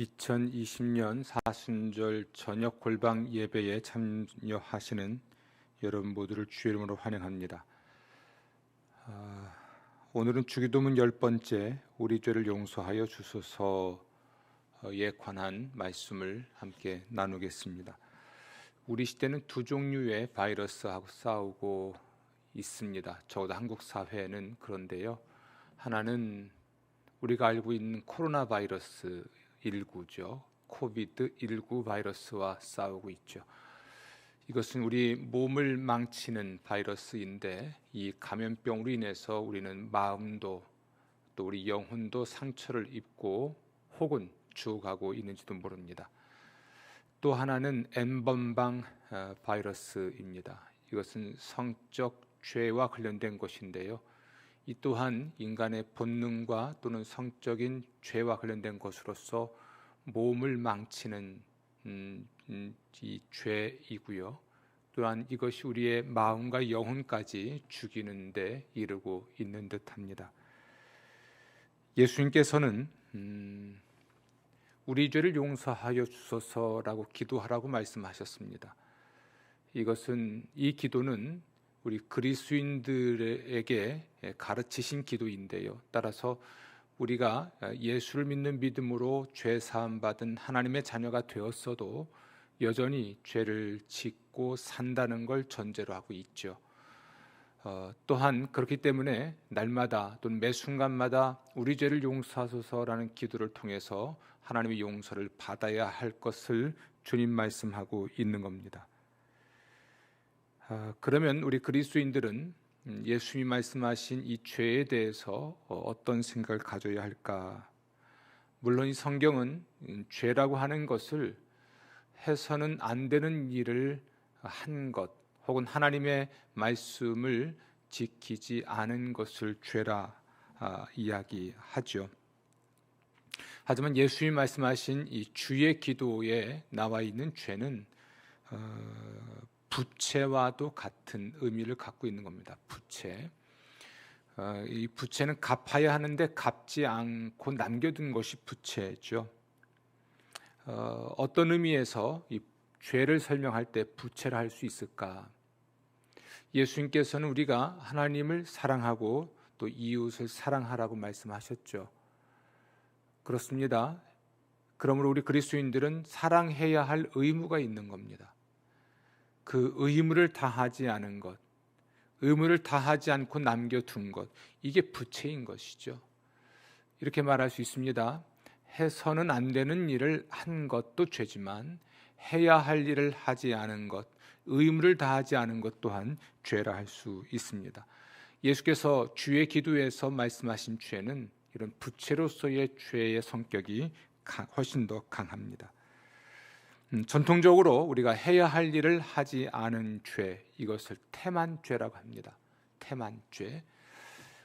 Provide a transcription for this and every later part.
2020년 사순절 저녁 골방 예배에 참여하시는 여러분 모두를 주의 이름으로 환영합니다. 오늘은 주기도문 10번째 우리 죄를 용서하여 주소서에 관한 말씀을 함께 나누겠습니다. 우리 시대는 두 종류의 바이러스하고 싸우고 있습니다. 적어도 한국 사회는 그런데요. 하나는 우리가 알고 있는 코로나 바이러스 19죠. 코비드19 바이러스와 싸우고 있죠. 이것은 우리 몸을 망치는 바이러스인데 이 감염병으로 인해서 우리는 마음도 또 우리 영혼도 상처를 입고 혹은 죽어가고 있는지도 모릅니다. 또 하나는 N번방 바이러스입니다. 이것은 성적 죄와 관련된 것인데요. 이 또한 인간의 본능과 또는 성적인 죄와 관련된 것으로서 몸을 망치는 이 죄이고요. 또한 이것이 우리의 마음과 영혼까지 죽이는 데 이르고 있는 듯합니다. 예수님께서는 우리 죄를 용서하여 주소서라고 기도하라고 말씀하셨습니다. 이 기도는 우리 그리스도인들에게 가르치신 기도인데요. 따라서 우리가 예수를 믿는 믿음으로 죄 사함 받은 하나님의 자녀가 되었어도 여전히 죄를 짓고 산다는 걸 전제로 하고 있죠. 또한 그렇기 때문에 날마다 또는 매 순간마다 우리 죄를 용서하소서라는 기도를 통해서 하나님의 용서를 받아야 할 것을 주님 말씀하고 있는 겁니다. 그러면 우리 그리스도인들은 예수님이 말씀하신 이 죄에 대해서 어떤 생각을 가져야 할까? 물론 이 성경은 죄라고 하는 것을 해서는 안 되는 일을 한 것 혹은 하나님의 말씀을 지키지 않은 것을 죄라 이야기하죠. 하지만 예수님이 말씀하신 이 주의 기도에 나와 있는 죄는 부채와도 같은 의미를 갖고 있는 겁니다. 부채. 이 부채는 갚아야 하는데 갚지 않고 남겨둔 것이 부채죠. 어떤 의미에서 이 죄를 설명할 때 부채를 할 수 있을까? 예수님께서는 우리가 하나님을 사랑하고 또 이웃을 사랑하라고 말씀하셨죠. 그렇습니다. 그러므로 우리 그리스도인들은 사랑해야 할 의무가 있는 겁니다. 그 의무를 다하지 않은 것, 의무를 다하지 않고 남겨둔 것, 이게 부채인 것이죠. 이렇게 말할 수 있습니다. 해서는 안 되는 일을 한 것도 죄지만 해야 할 일을 하지 않은 것, 의무를 다하지 않은 것 또한 죄라 할 수 있습니다. 예수께서 주의 기도에서 말씀하신 죄는 이런 부채로서의 죄의 성격이 훨씬 더 강합니다. 전통적으로 우리가 해야 할 일을 하지 않은 죄, 이것을 태만죄라고 합니다. 태만죄.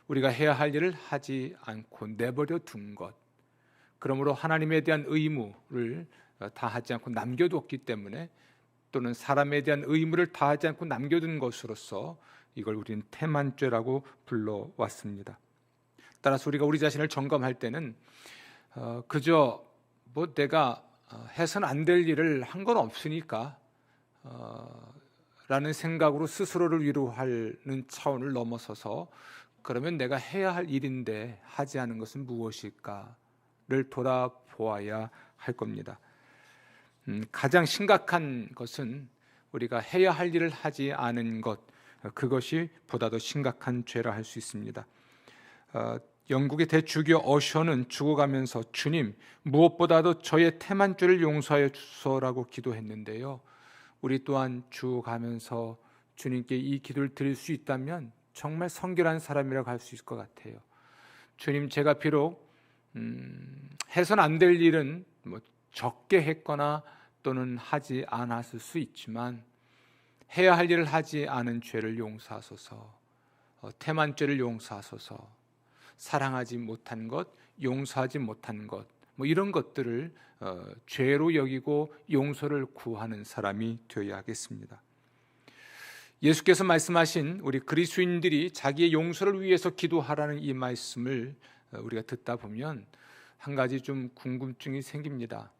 우리가 해야 할 일을 하지 않고 내버려 둔 것. 그러므로 하나님에 대한 의무를 다하지 않고 남겨뒀기 때문에 또는 사람에 대한 의무를 다하지 않고 남겨둔 것으로서 이걸 우리는 태만죄라고 불러왔습니다. 따라서 우리가 우리 자신을 점검할 때는 그저 내가 해서는 안 될 일을 한 건 없으니까 라는 생각으로 스스로를 위로하는 차원을 넘어서서 그러면 내가 해야 할 일인데 하지 않은 것은 무엇일까를 돌아보아야 할 겁니다. 가장 심각한 것은 우리가 해야 할 일을 하지 않은 것, 그것이 보다 더 심각한 죄라 할 수 있습니다. 영국의 대주교 어셔는 죽어가면서 주님, 무엇보다도 저의 태만죄를 용서하여 주소서라고 기도했는데요. 우리 또한 죽어가면서 주님께 이 기도를 드릴 수 있다면 정말 성결한 사람이라고 할 수 있을 것 같아요. 주님, 제가 비록 해서는 안 될 일은 적게 했거나 또는 하지 않았을 수 있지만 해야 할 일을 하지 않은 죄를 용서하소서, 태만죄를 용서하소서, 사랑하지 못한 것, 용서하지 못한 것, 이런 것들을 죄로 여기고 용서를 구하는 사람이 되어야 하겠습니다. 예수께서 말씀하신 우리 그리스도인들이 자기의 용서를 위해서 기도하라는 이 말씀을 우리가 듣다 보면 한 가지 좀 궁금증이 생깁니다.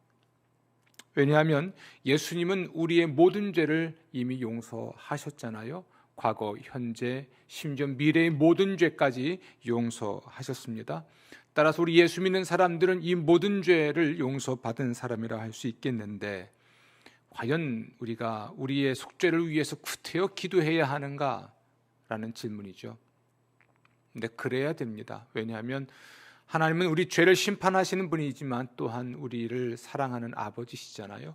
왜냐하면 예수님은 우리의 모든 죄를 이미 용서하셨잖아요. 과거, 현재, 심지어 미래의 모든 죄까지 용서하셨습니다. 따라서 우리 예수 믿는 사람들은 이 모든 죄를 용서받은 사람이라 할 수 있겠는데, 과연 우리가 우리의 속죄를 위해서 구태여 기도해야 하는가라는 질문이죠. 근데 그래야 됩니다. 왜냐하면 하나님은 우리 죄를 심판하시는 분이지만 또한 우리를 사랑하는 아버지시잖아요.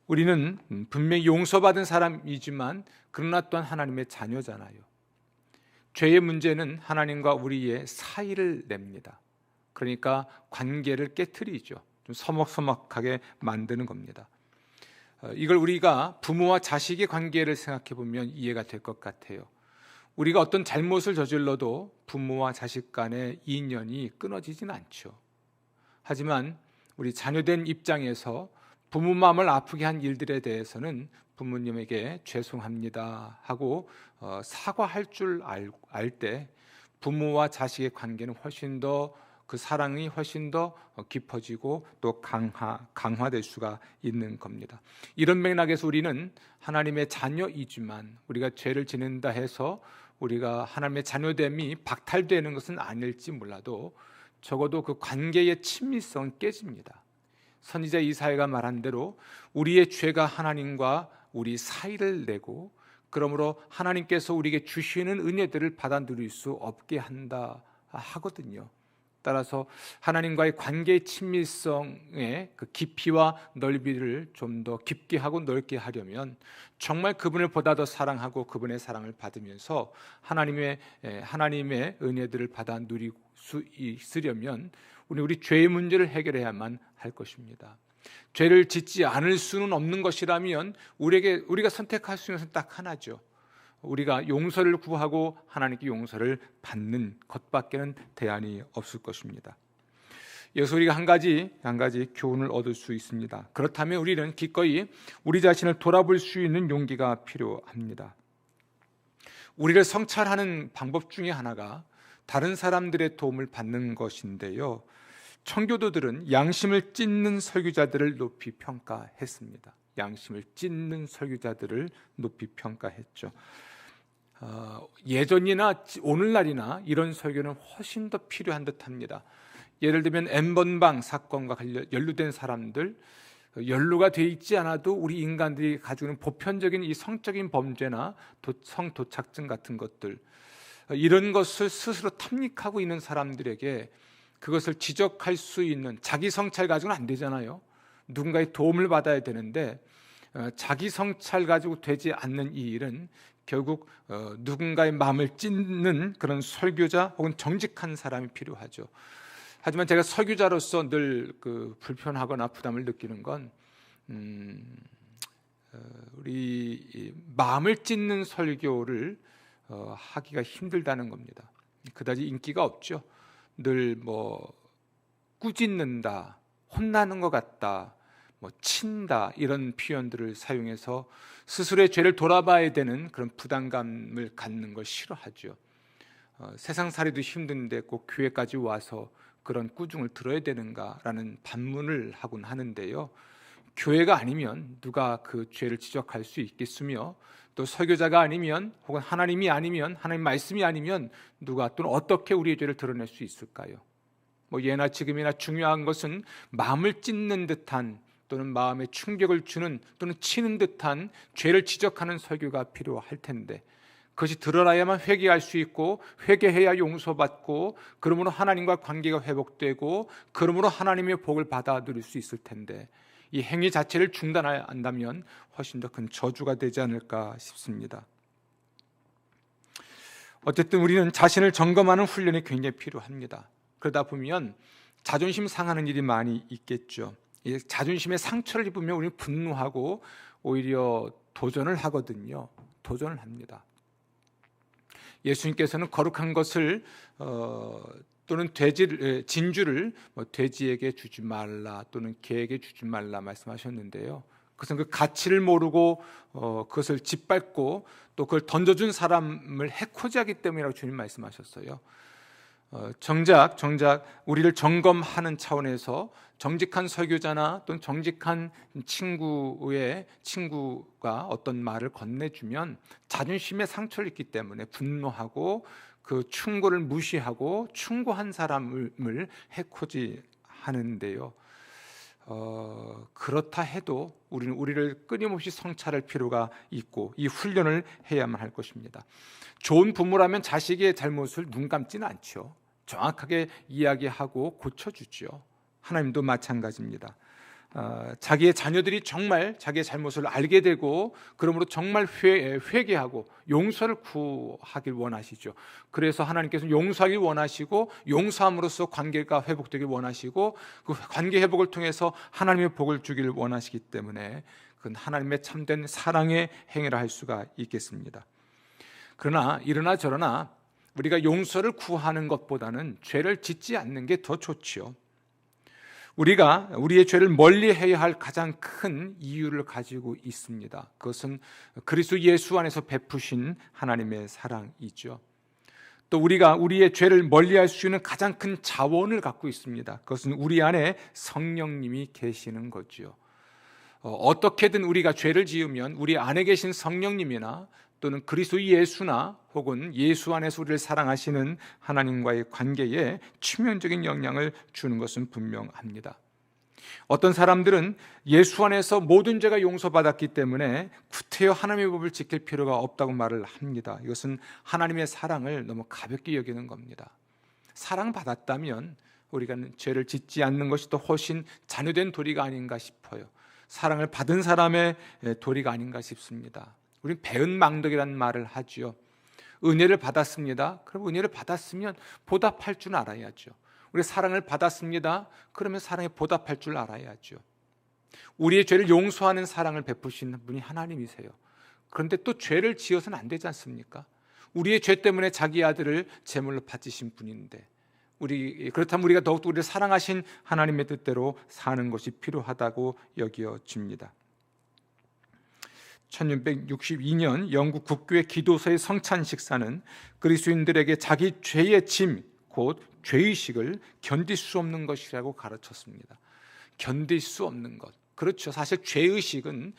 우리는 분명히 용서받은 사람이지만 그러나 또한 하나님의 자녀잖아요. 죄의 문제는 하나님과 우리의 사이를 냅니다. 그러니까 관계를 깨트리죠. 좀 서먹서먹하게 만드는 겁니다. 이걸 우리가 부모와 자식의 관계를 생각해 보면 이해가 될 것 같아요. 우리가 어떤 잘못을 저질러도 부모와 자식 간의 인연이 끊어지진 않죠. 하지만 우리 자녀된 입장에서 부모 마음을 아프게 한 일들에 대해서는 부모님에게 죄송합니다 하고 사과할 줄 알 때 부모와 자식의 관계는 훨씬 더 그 사랑이 훨씬 더 깊어지고 또 강화될 수가 있는 겁니다. 이런 맥락에서 우리는 하나님의 자녀이지만 우리가 죄를 지낸다 해서 우리가 하나님의 자녀됨이 박탈되는 것은 아닐지 몰라도 적어도 그 관계의 친밀성은 깨집니다. 선지자 이사야가 말한 대로 우리의 죄가 하나님과 우리 사이를 내고 그러므로 하나님께서 우리에게 주시는 은혜들을 받아 누릴 수 없게 한다 하거든요. 따라서 하나님과의 관계의 친밀성의 그 깊이와 넓이를 좀 더 깊게 하고 넓게 하려면 정말 그분을 보다 더 사랑하고 그분의 사랑을 받으면서 하나님의 은혜들을 받아 누릴 수 있으려면 우리 죄의 문제를 해결해야만 할 것입니다. 죄를 짓지 않을 수는 없는 것이라면 우리가 선택할 수 있는 것은 딱 하나죠. 우리가 용서를 구하고 하나님께 용서를 받는 것밖에는 대안이 없을 것입니다. 여기서 우리가 한 가지 교훈을 얻을 수 있습니다. 그렇다면 우리는 기꺼이 우리 자신을 돌아볼 수 있는 용기가 필요합니다. 우리를 성찰하는 방법 중에 하나가 다른 사람들의 도움을 받는 것인데요. 청교도들은 양심을 찢는 설교자들을 높이 평가했습니다. 양심을 찢는 설교자들을 높이 평가했죠. 예전이나 오늘날이나 이런 설교는 훨씬 더 필요한 듯합니다. 예를 들면 N번방 사건과 연루된 사람들, 연루가 돼 있지 않아도 우리 인간들이 가지고 있는 보편적인 이 성적인 범죄나 성도착증 같은 것들, 이런 것을 스스로 탐닉하고 있는 사람들에게 그것을 지적할 수 있는 자기 성찰 가지고는 안 되잖아요. 누군가의 도움을 받아야 되는데 자기 성찰 가지고 되지 않는 이 일은 결국 누군가의 마음을 찢는 그런 설교자 혹은 정직한 사람이 필요하죠. 하지만 제가 설교자로서 늘 불편하거나 부담을 느끼는 건 우리 마음을 찢는 설교를 하기가 힘들다는 겁니다. 그다지 인기가 없죠. 늘 꾸짖는다, 혼나는 것 같다, 친다 이런 표현들을 사용해서 스스로의 죄를 돌아봐야 되는 그런 부담감을 갖는 걸 싫어하죠. 세상살이도 힘든데 꼭 교회까지 와서 그런 꾸중을 들어야 되는가라는 반문을 하곤 하는데요. 교회가 아니면 누가 그 죄를 지적할 수 있겠으며 또 설교자가 아니면 혹은 하나님이 아니면 하나님 말씀이 아니면 누가 또는 어떻게 우리의 죄를 드러낼 수 있을까요? 예나 지금이나 중요한 것은 마음을 찢는 듯한 또는 마음에 충격을 주는 또는 치는 듯한 죄를 지적하는 설교가 필요할 텐데 그것이 드러나야만 회개할 수 있고 회개해야 용서받고 그러므로 하나님과 관계가 회복되고 그러므로 하나님의 복을 받아 누릴 수 있을 텐데 이 행위 자체를 중단한다면 훨씬 더 큰 저주가 되지 않을까 싶습니다. 어쨌든 우리는 자신을 점검하는 훈련이 굉장히 필요합니다. 그러다 보면 자존심 상하는 일이 많이 있겠죠. 이 자존심에 상처를 입으면 우리는 분노하고 오히려 도전을 하거든요. 도전을 합니다. 예수님께서는 거룩한 것을 또는 진주를 돼지에게 주지 말라 또는 개에게 주지 말라 말씀하셨는데요. 그것은 그 가치를 모르고 그것을 짓밟고 또 그걸 던져준 사람을 해코지하기 때문이라고 주님 말씀하셨어요. 정작 우리를 점검하는 차원에서 정직한 설교자나 또는 정직한 친구가 어떤 말을 건네주면 자존심에 상처를 입기 때문에 분노하고 그 충고를 무시하고 충고한 사람을 해코지 하는데요. 그렇다 해도 우리는 우리를 끊임없이 성찰할 필요가 있고 이 훈련을 해야만 할 것입니다. 좋은 부모라면 자식의 잘못을 눈 감지는 않죠. 정확하게 이야기하고 고쳐주죠. 하나님도 마찬가지입니다. 자기의 자녀들이 정말 자기의 잘못을 알게 되고 그러므로 정말 회개하고 용서를 구하길 원하시죠. 그래서 하나님께서 용서하길 원하시고 용서함으로써 관계가 회복되길 원하시고 그 관계 회복을 통해서 하나님의 복을 주기를 원하시기 때문에 그건 하나님의 참된 사랑의 행위라 할 수가 있겠습니다. 그러나 이러나 저러나 우리가 용서를 구하는 것보다는 죄를 짓지 않는 게 더 좋지요. 우리가 우리의 죄를 멀리해야 할 가장 큰 이유를 가지고 있습니다. 그것은 그리스도 예수 안에서 베푸신 하나님의 사랑이죠. 또 우리가 우리의 죄를 멀리할 수 있는 가장 큰 자원을 갖고 있습니다. 그것은 우리 안에 성령님이 계시는 거죠. 어떻게든 우리가 죄를 지으면 우리 안에 계신 성령님이나 또는 그리스도 예수나 혹은 예수 안에서 우리를 사랑하시는 하나님과의 관계에 치명적인 영향을 주는 것은 분명합니다. 어떤 사람들은 예수 안에서 모든 죄가 용서받았기 때문에 구태여 하나님의 법을 지킬 필요가 없다고 말을 합니다. 이것은 하나님의 사랑을 너무 가볍게 여기는 겁니다. 사랑받았다면 우리가 죄를 짓지 않는 것이 더 훨씬 자녀된 도리가 아닌가 싶어요. 사랑을 받은 사람의 도리가 아닌가 싶습니다. 우리는 배은망덕이라는 말을 하죠. 은혜를 받았습니다. 그럼 은혜를 받았으면 보답할 줄 알아야죠. 우리 사랑을 받았습니다. 그러면 사랑에 보답할 줄 알아야죠. 우리의 죄를 용서하는 사랑을 베푸시는 분이 하나님이세요. 그런데 또 죄를 지어서는 안 되지 않습니까? 우리의 죄 때문에 자기 아들을 제물로 바치신 분인데 그렇다면 우리가 더욱더 우리를 사랑하신 하나님의 뜻대로 사는 것이 필요하다고 여겨집니다. 1662년 영국 국교의 기도서의 성찬 식사는 그리스도인들에게 자기 죄의 짐, 곧 죄의식을 견딜 수 없는 것이라고 가르쳤습니다. 견딜 수 없는 것. 그렇죠. 사실 죄의식은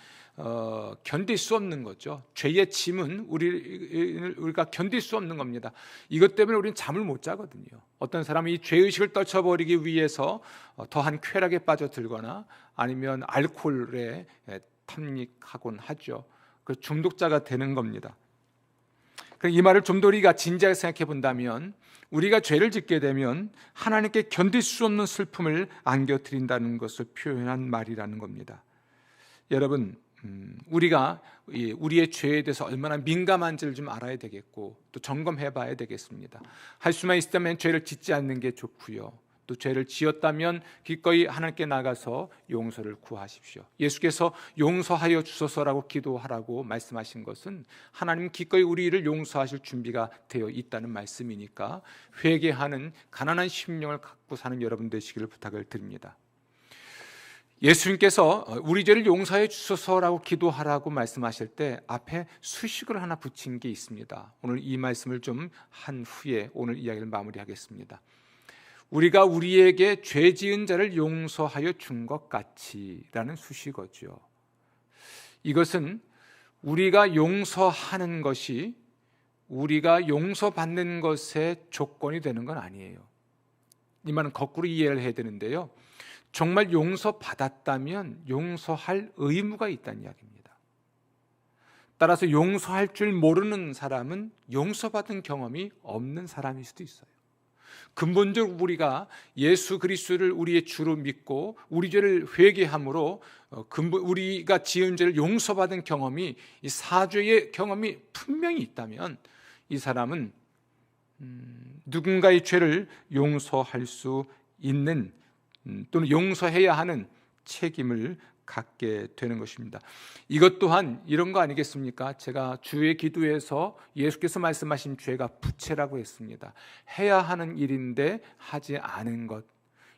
견딜 수 없는 거죠. 죄의 짐은 우리가 견딜 수 없는 겁니다. 이것 때문에 우리는 잠을 못 자거든요. 어떤 사람이 이 죄의식을 떨쳐버리기 위해서 더한 쾌락에 빠져들거나 아니면 알코올에 탐닉하곤 하죠. 그 중독자가 되는 겁니다. 이 말을 좀 더 우리가 진지하게 생각해 본다면 우리가 죄를 짓게 되면 하나님께 견딜 수 없는 슬픔을 안겨드린다는 것을 표현한 말이라는 겁니다. 여러분, 우리가 우리의 죄에 대해서 얼마나 민감한지를 좀 알아야 되겠고 또 점검해 봐야 되겠습니다. 할 수만 있다면 죄를 짓지 않는 게 좋고요. 또 죄를 지었다면 기꺼이 하나님께 나가서 용서를 구하십시오. 예수께서 용서하여 주소서라고 기도하라고 말씀하신 것은 하나님 기꺼이 우리를 용서하실 준비가 되어 있다는 말씀이니까 회개하는 가난한 심령을 갖고 사는 여러분 되시기를 부탁을 드립니다. 예수님께서 우리 죄를 용서해 주소서라고 기도하라고 말씀하실 때 앞에 수식을 하나 붙인 게 있습니다. 오늘 이 말씀을 좀 한 후에 오늘 이야기를 마무리하겠습니다. 우리가 우리에게 죄 지은 자를 용서하여 준 것 같이라는 수식어죠. 이것은 우리가 용서하는 것이 우리가 용서받는 것의 조건이 되는 건 아니에요. 이 말은 거꾸로 이해를 해야 되는데요. 정말 용서받았다면 용서할 의무가 있다는 이야기입니다. 따라서 용서할 줄 모르는 사람은 용서받은 경험이 없는 사람일 수도 있어요. 근본적으로 우리가 예수 그리스도를 우리의 주로 믿고 우리 죄를 회개함으로 우리가 지은 죄를 용서받은 경험이 이 사죄의 경험이 분명히 있다면 이 사람은 누군가의 죄를 용서할 수 있는 또는 용서해야 하는 책임을 갖게 되는 것입니다. 이것 또한 이런 거 아니겠습니까? 제가 주의 기도에서 예수께서 말씀하신 죄가 부채라고 했습니다. 해야 하는 일인데 하지 않은 것.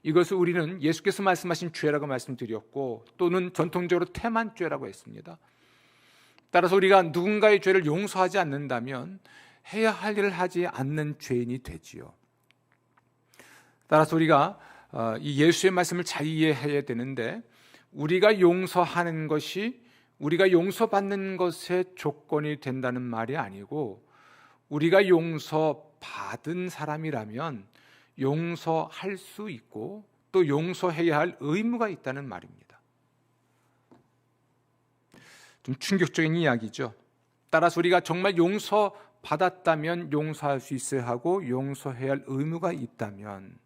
이것을 우리는 예수께서 말씀하신 죄라고 말씀드렸고 또는 전통적으로 태만죄라고 했습니다. 따라서 우리가 누군가의 죄를 용서하지 않는다면 해야 할 일을 하지 않는 죄인이 되지요. 따라서 우리가 이 예수의 말씀을 잘 이해해야 되는데, 우리가 용서하는 것이 우리가 용서받는 것의 조건이 된다는 말이 아니고, 우리가 용서받은 사람이라면 용서할 수 있고 또 용서해야 할 의무가 있다는 말입니다. 좀 충격적인 이야기죠. 따라서 우리가 정말 용서받았다면 용서할 수 있어야 하고, 용서해야 할 의무가 있다면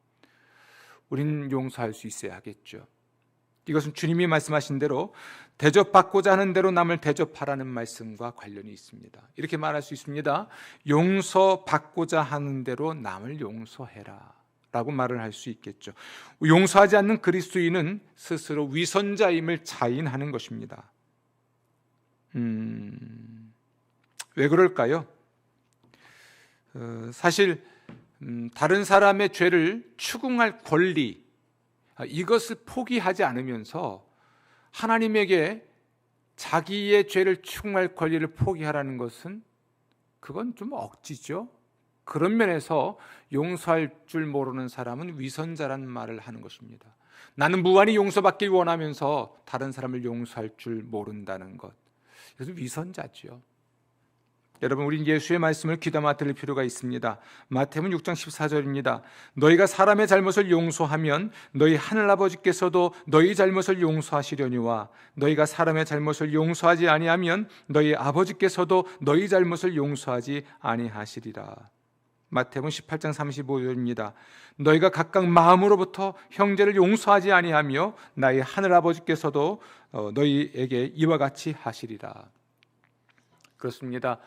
우리는 용서할 수 있어야 하겠죠. 이것은 주님이 말씀하신 대로 대접받고자 하는 대로 남을 대접하라는 말씀과 관련이 있습니다. 이렇게 말할 수 있습니다. 용서받고자 하는 대로 남을 용서해라 라고 말을 할 수 있겠죠. 용서하지 않는 그리스도인은 스스로 위선자임을 자인하는 것입니다. 왜 그럴까요? 사실 다른 사람의 죄를 추궁할 권리, 이것을 포기하지 않으면서 하나님에게 자기의 죄를 추궁할 권리를 포기하라는 것은 그건 좀 억지죠. 그런 면에서 용서할 줄 모르는 사람은 위선자라는 말을 하는 것입니다. 나는 무한히 용서받길 원하면서 다른 사람을 용서할 줄 모른다는 것, 이것은 위선자죠. 여러분, 우린 예수의 말씀을 귀담아 들을 필요가 있습니다. 마태복음 6장 14절입니다. 너희가 사람의 잘못을 용서하면 너희 하늘아버지께서도 너희 잘못을 용서하시려니와 너희가 사람의 잘못을 용서하지 아니하면 너희 아버지께서도 너희 잘못을 용서하지 아니하시리라. 마태복음 18장 35절입니다. 너희가 각각 마음으로부터 형제를 용서하지 아니하며 나의 하늘아버지께서도 너희에게 이와 같이 하시리라. 그렇습니다.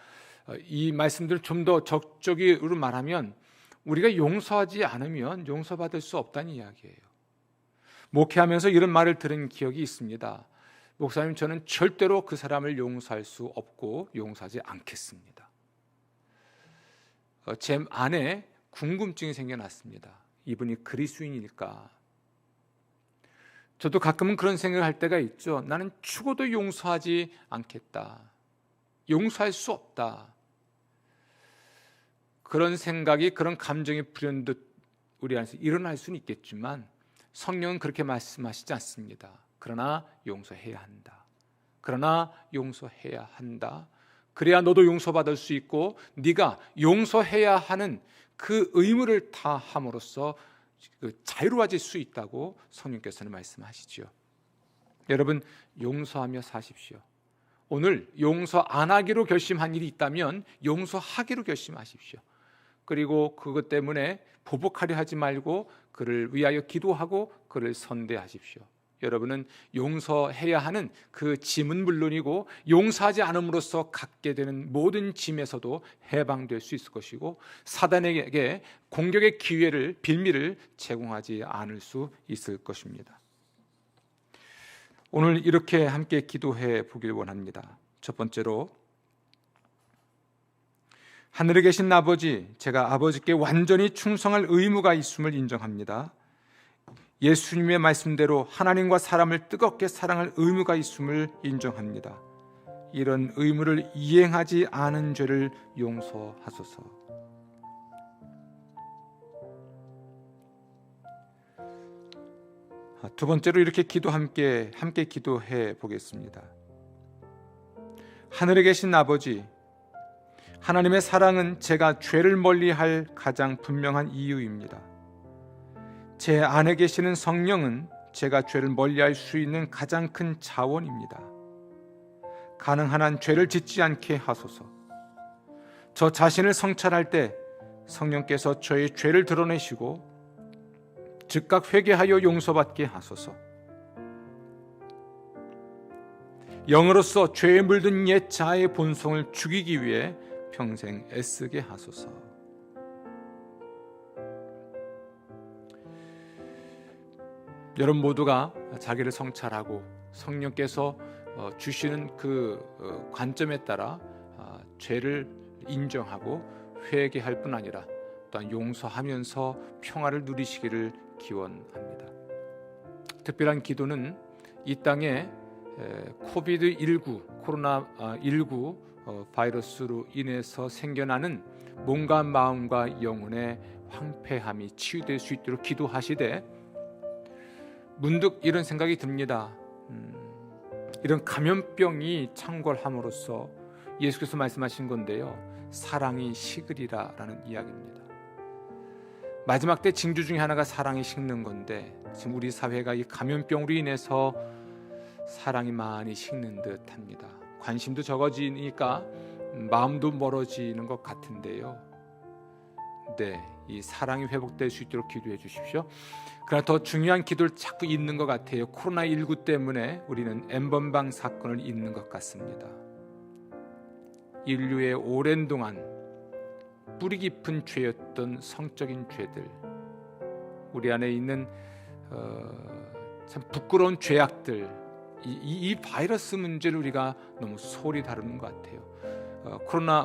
이 말씀들을 좀 더 적극적으로 말하면 우리가 용서하지 않으면 용서받을 수 없다는 이야기예요. 목회하면서 이런 말을 들은 기억이 있습니다. 목사님, 저는 절대로 그 사람을 용서할 수 없고 용서하지 않겠습니다. 제 안에 궁금증이 생겨났습니다. 이분이 그리스도인일까? 저도 가끔은 그런 생각을 할 때가 있죠. 나는 죽어도 용서하지 않겠다. 용서할 수 없다. 그런 생각이, 그런 감정이 불현듯 우리 안에서 일어날 수는 있겠지만 성령은 그렇게 말씀하시지 않습니다. 그러나 용서해야 한다. 그러나 용서해야 한다. 그래야 너도 용서받을 수 있고 네가 용서해야 하는 그 의무를 다함으로써 자유로워질 수 있다고 성령께서는 말씀하시죠. 여러분, 용서하며 사십시오. 오늘 용서 안 하기로 결심한 일이 있다면 용서하기로 결심하십시오. 그리고 그것 때문에 보복하려 하지 말고 그를 위하여 기도하고 그를 선대하십시오. 여러분은 용서해야 하는 그 짐은 물론이고 용서하지 않음으로써 갖게 되는 모든 짐에서도 해방될 수 있을 것이고 사단에게 공격의 기회를, 빌미를 제공하지 않을 수 있을 것입니다. 오늘 이렇게 함께 기도해 보길 원합니다. 첫 번째로, 하늘에 계신 아버지, 제가 아버지께 완전히 충성할 의무가 있음을 인정합니다. 예수님의 말씀대로 하나님과 사람을 뜨겁게 사랑할 의무가 있음을 인정합니다. 이런 의무를 이행하지 않은 죄를 용서하소서. 두 번째로 이렇게 함께 기도해 보겠습니다. 하늘에 계신 아버지, 하나님의 사랑은 제가 죄를 멀리할 가장 분명한 이유입니다. 제 안에 계시는 성령은 제가 죄를 멀리할 수 있는 가장 큰 자원입니다. 가능한 한 죄를 짓지 않게 하소서. 저 자신을 성찰할 때 성령께서 저의 죄를 드러내시고 즉각 회개하여 용서받게 하소서. 영으로서 죄에 물든 옛 자아의 본성을 죽이기 위해 평생 애쓰게 하소서. 여러분 모두가 자기를 성찰하고 성령께서 주시는 그 관점에 따라 죄를 인정하고 회개할 뿐 아니라 또한 용서하면서 평화를 누리시기를 기원합니다. 특별한 기도는 이 땅에 코로나19 바이러스로 인해서 생겨나는 몸과 마음과 영혼의 황폐함이 치유될 수 있도록 기도하시되 문득 이런 생각이 듭니다. 이런 감염병이 창궐함으로써 예수께서 말씀하신 건데요, 사랑이 식으리라 라는 이야기입니다. 마지막 때 징조 중에 하나가 사랑이 식는 건데, 지금 우리 사회가 이 감염병으로 인해서 사랑이 많이 식는 듯 합니다. 관심도 적어지니까 마음도 멀어지는 것 같은데요. 네, 이 사랑이 회복될 수 있도록 기도해 주십시오. 그러나 더 중요한 기도를 자꾸 잊는 것 같아요. 코로나19 때문에 우리는 N번방 사건을 잊는 것 같습니다. 인류의 오랜 동안 뿌리 깊은 죄였던 성적인 죄들, 우리 안에 있는 참 부끄러운 죄악들, 이 바이러스 문제를 우리가 너무 소홀히 다루는 것 같아요.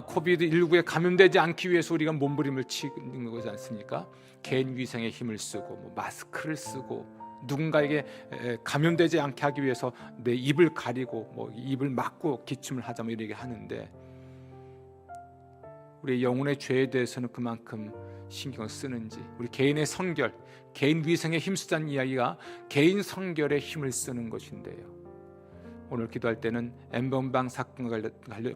코비드19에 감염되지 않기 위해서 우리가 몸부림을 치는 거지 않습니까? 개인 위생에 힘을 쓰고 마스크를 쓰고 누군가에게 감염되지 않게 하기 위해서 내 입을 가리고 입을 막고 기침을 하자 이렇게 하는데, 우리 영혼의 죄에 대해서는 그만큼 신경을 쓰는지, 우리 개인의 성결, 개인 위생에 힘쓰자는 이야기가 개인 성결에 힘을 쓰는 것인데요. 오늘 기도할 때는 N번방 사건과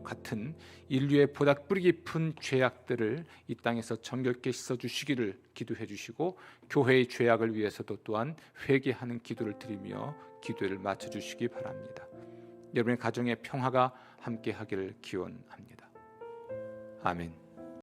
같은 인류의 보다 뿌리 깊은 죄악들을 이 땅에서 정결케 씻어주시기를 기도해 주시고, 교회의 죄악을 위해서도 또한 회개하는 기도를 드리며 기도를 마쳐주시기 바랍니다. 여러분의 가정의 평화가 함께하기를 기원합니다. 아멘.